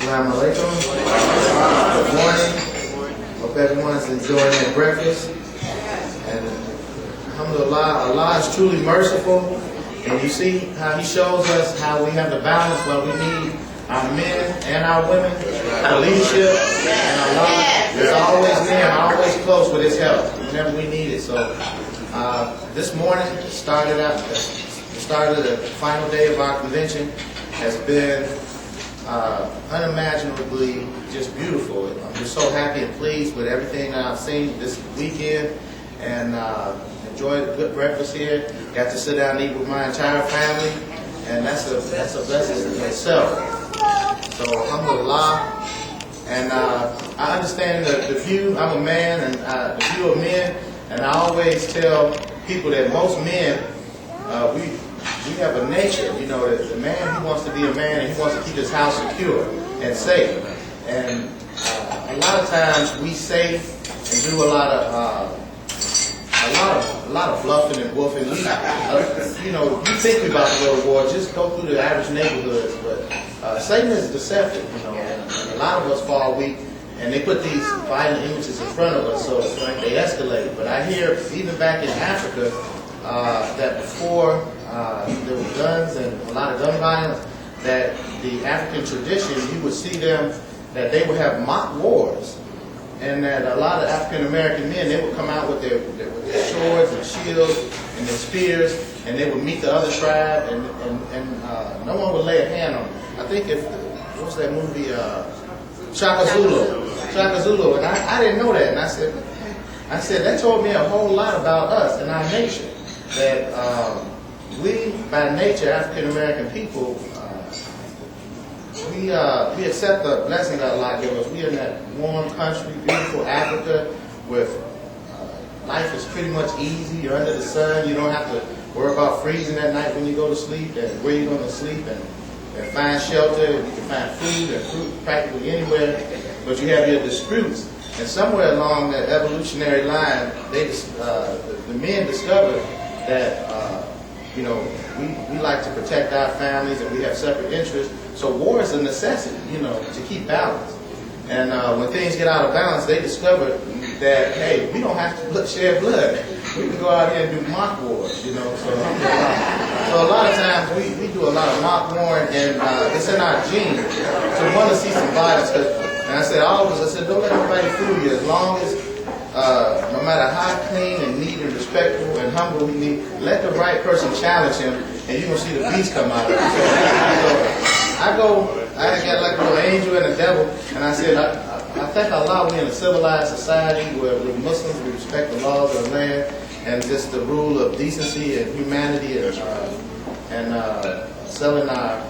Assalamu alaikum. Good morning. Hope everyone's enjoying their breakfast. And alhamdulillah, Allah is truly merciful. And you see how He shows us how we have to balance what we need our men and our women for leadership. And Allah is always near, always close with His help whenever we need it. So this morning started the final day of our convention has been unimaginably just beautiful. I'm just so happy and pleased with everything that I've seen this weekend, and enjoyed a good breakfast here. Got to sit down and eat with my entire family, and that's a blessing in itself. So alhamdulillah, and I understand the view. I'm a man, and the view of men, and I always tell people that most men we have a nature, you know, the man, he wants to be a man and he wants to keep his house secure and safe. And a lot of times we say and do a lot of bluffing and woofing. You know, you think about the World War, just go through the average neighborhoods, but Satan is deceptive, you know, and a lot of us fall weak, and they put these violent images in front of us, so it's like they escalate. But I hear, even back in Africa, that before there were guns and a lot of gun violence, that the African tradition, you would see them, that they would have mock wars, and that a lot of African American men, they would come out with their swords and shields and their spears, and they would meet the other tribe, and no one would lay a hand on them. I think what was that movie, Shaka Zulu, and I didn't know that, and I said that told me a whole lot about us and our nation, that we, by nature, African American people, we accept the blessing that Allah gives us. We are in that warm country, beautiful Africa, where life is pretty much easy. You're under the sun. You don't have to worry about freezing at night when you go to sleep, and where you're going to sleep, and find shelter. You can find food and fruit practically anywhere, but you have your disputes. And somewhere along that evolutionary line, the men discovered that you know, we like to protect our families, and we have separate interests. So war is a necessity, you know, to keep balance. And when things get out of balance, they discovered that, hey, we don't have to shed blood. We can go out here and do mock wars, you know. So a lot of times we do a lot of mock warring, and it's in our genes to want to see some violence. And I said, all of us, I said, don't let anybody fool you. As long as no matter how clean and neat and respectful and humble we need, let the right person challenge him, and you're going to see the beast come out of him. So I got like a little angel and a devil, and I said, I thank Allah we're in a civilized society where we're Muslims, we respect the laws of the land, and just the rule of decency and humanity, and settling our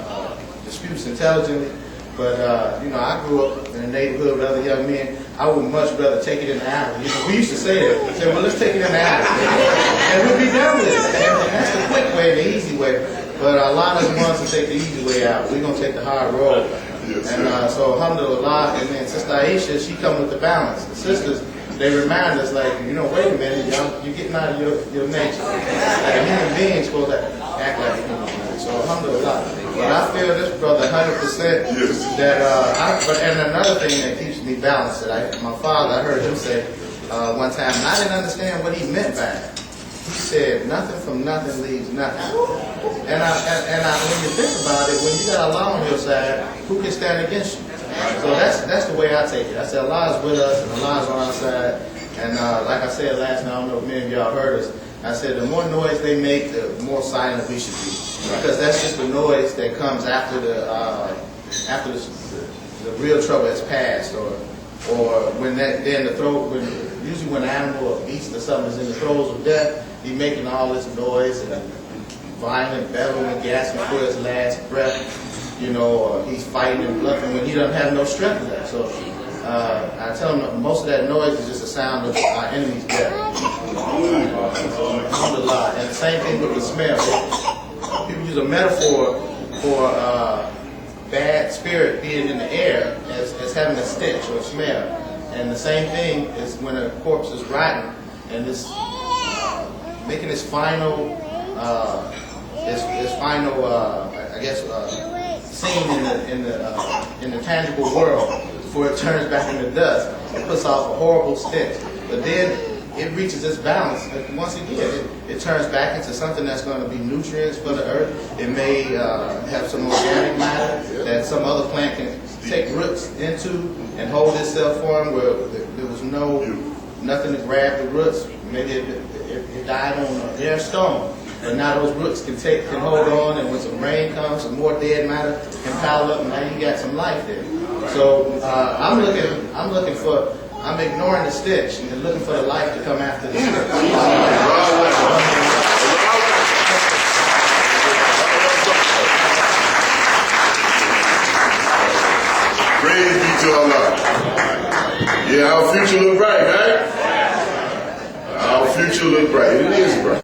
disputes intelligently. But, you know, I grew up in a neighborhood with other young men. I would much rather take it in the alley. You know, we used to say that. We said, well, let's take it in the alley. And we'll be done with it. And that's the quick way, the easy way. But a lot of us wants to take the easy way out. We're going to take the hard road. And so, alhamdulillah, and then Sister Aisha, she come with the balance. The sisters, they remind us, like, you know, wait a minute, y'all, you're getting out of your nature. Like a human being supposed to act like a human being. So, alhamdulillah. But I feel this brother 100% that, and another thing that keeps me balanced, that my father, I heard him say one time, and I didn't understand what he meant by it. He said, nothing from nothing leaves nothing. And when you think about it, when you got Allah on your side, who can stand against you? So that's the way I take it. I said, Allah is with us, and Allah is on our side. And like I said last night, I don't know if many of y'all heard us, I said, the more noise they make, the more silent we should be. Because that's just the noise that comes after the real trouble has passed, or when usually when an animal or beast or something is in the throes of death, he's making all this noise and violent bellowing, gasping for his last breath, you know, or he's fighting and bluffing when he doesn't have no strength left. So I tell him most of that noise is just a sound of our enemy's death. Alhamdulillah. And the same thing with the smell. People use a metaphor for bad spirit being in the air as having a stench or a smell. And the same thing is when a corpse is rotten and it's making its final, seen in the tangible world before it turns back into dust. It puts off a horrible stench. But then it reaches its balance. And once again, it turns back into something that's going to be nutrients for the earth. It may have some organic matter that some other plant can take roots into and hold itself for them, where there was nothing to grab the roots. Maybe it died on a bare stone. But now those roots can hold on, and when some rain comes, some more dead matter can pile up, and now you got some life there. So I'm ignoring the stench and looking for the life to come after the stench.